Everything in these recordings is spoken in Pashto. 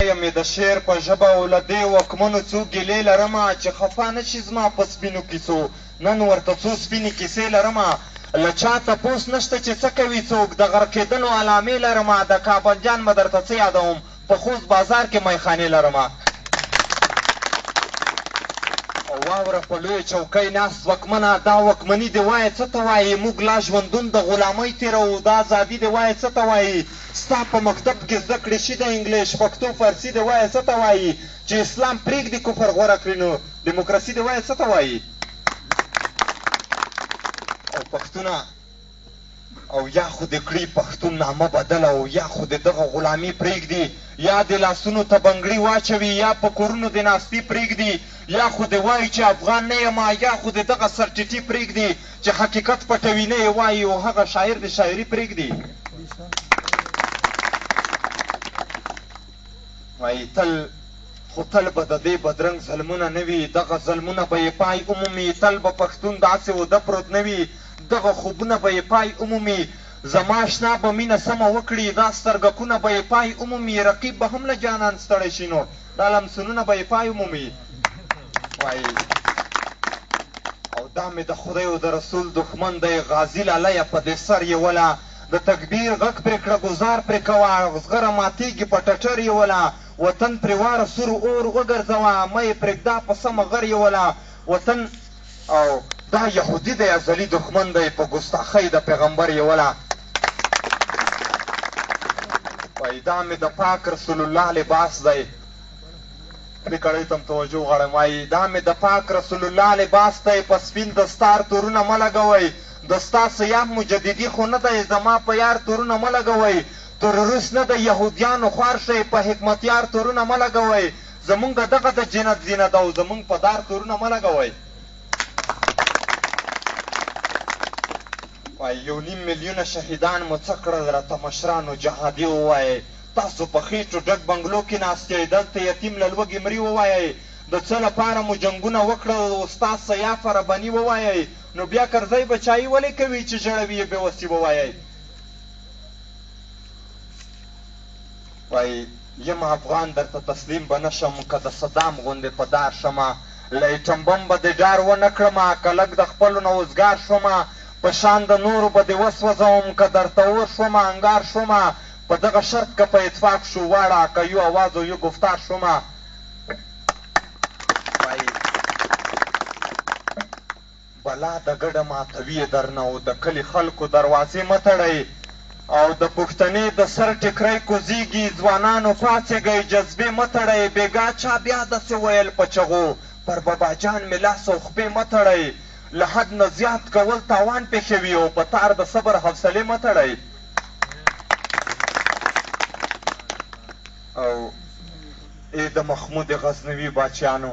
یم د شعر په ژبه او له دې واکمنو څو ګیلې لرمه چې خفه نه شي زما په سپینو کیسو نن ورته څو سپینې کیسې لرمه له چا تپوس نشته چې څه کوي څوک د غرق کېدلو علامې لرمه د کابل جان به درته څه یادوم په خوست بازار کې میخانې لرمه واوره په لویه چوکۍ ناست وکمنه دا وکمني دې وایه څه ته وایي موږ لا ژوندون د غلامۍ تېروو دا ازادي دې وایه څه ته وایي ستا په مکتب کې زده کړې شي د انګلیش پښتو فارسي دې وایه څه ته وایي چې اسلام پرېږدي کفر غوره کړي نو ډیموکراسي دې وایه څه ته وایي او پښتونه او یا خو دې کړي پښتون نامه بدله او یا خو دې دغه غلامي پرېږدي یا دې لاسونو ته بنګړي واچوي یا په کورونو دې ناستي پرېږدي یا خو دې وایي چې افغان نه یم یا خو دې دغه سرټیټي پرېږدي چې حقیقت پټوي نه یې وایي او هغه شاعر دې شاعري پرېږدي وایي خو تل به د دې بدرنګ ظلمونه نه وي دغه ظلمونه به یې پای عمومي تل به پښتون داسې وده پروت نه وي دغه خوبونه به یې پای عمومي زما اشنا به مینه سمه وکړي دا سترګکونه به یې پای عمومي رقیب به هم له جانان ستړی شي نو دا لمسونونه به یې پای عمومي وایي او دا مې د خدای او د رسول دښمن دی غازي لالیه په دې سر یې وله د تکبیر غږ پرې کړه ګزار پرې کوه زغره ماتېږي په ټټر یې وله وطن پرې واره سور اور وګرځوه مه یې پرېږده په سمه غر یې وله وطن او دا یهودي دی ازلي دښمن دی په ګستاخۍ د پیغمبر یې وله وایي دا مې د پاک رسول الله لباس دی دې کړۍ ته هم توجه وغواړم وایي دا مې د پاک رسول الله لباس دی په سپین دستار تورونه مه لګوئ د ستا سیاح مجددي خو نه دی زما په یار تورونه مه لګوئ تروریست نه د یهودیانو خوار شئ په حکمتیار تورونه مه لګوئ زمونږ دغه د جنت زینت او زمونږ په دار تورونه مه لګوئ وایي 1.5 میلیونه شهیدان مو څه کړل راته مشرانو جهادي ووایئ تاسو په خېټو ډک بنګلو کې ناست یئ دلته یتیم له لوږې مري ووایئ د څه لپاره مو جنګونه وکړل استاد سیاف رباني ووایئ نو بیا کرزی بچایي ولې کوي چې ژړوي یې بېوسي ووایئ وایي یم افغان درته تسلیم به نه شم که د صدام غوندې په دار شمه له ایټم بم به دې ډار ونه کړمه که لږ د خپلو نه وزګار شومه په شان د نورو به دې وسوځوم که درته اور شومه انګار شومه په دغه شرط که په اتفاق شو واړه که یو اواز او یو گفتار شومه بلا د ګډه ماتوي یې درنه او د کلي خلکو دروازې مه تړئ او د پښتنې د سر ټکری کوزیږي ځوانانو پاڅېږئ جذبې مه تړئ بېګا چا بیا داسې ویل په چغو پر باباجان مې لاس او خپې مه تړئ له حد نه زیات کول تاوان پېښوي او په تار د صبر حوصلې مه تړئ او ای د محمود غزنوي باچیانو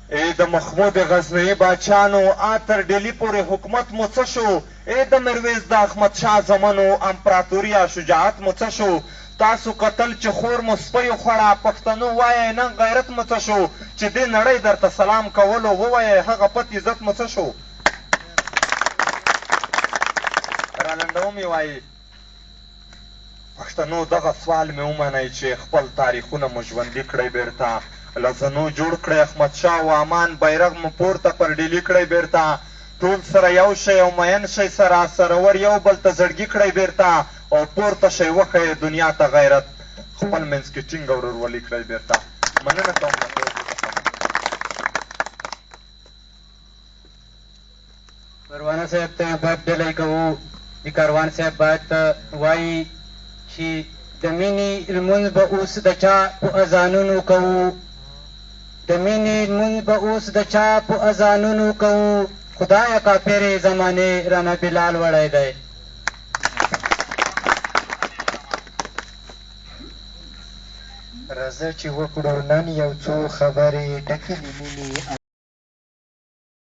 ای د محمود غزنوي باچیانو تر ډیلي پورې حکومت مو څه شو ای د میرویس د احمدشاه زمنو امپراتوري یا شجاعت مو څه شو تاسو قتل چې خور مو سپیو خوړه پښتنو وایئ نن غیرت مو څه شو چې دې نړۍ درته سلام کولو ووایئ هغه پت عزت مو څه شو رالنډوم یې وایي پښتنو دغه سوال مې ومنئ چې خپل تاریخونه مو ژوندي کړئ بیرته له زنو جوړ کړئ احمدشاه و امان بیرغ مو پورته پر ډیلي کړئ بیرته ټول سره یو شئ او مین شئ سره سرور یو بل ته زړګي کړئ بیرته او پورته شئ وښیئ دنیا ته غیرت خپل منځ کې ټینګ او ورورولي کړئ بیرته مننه کوم کاروان صاحب ته باید ډلۍ کوو د کاروان صاحب باید وایي چې د مینې لمونځ به اوس د چا په اذانونو کوو د مینې لمونځ به اوس د چا په اذانونو کوو خدایه کافرې زمانې رانه بلال وړی دی راځه چې وکړو نن یو څو خبرې ډکې له مینې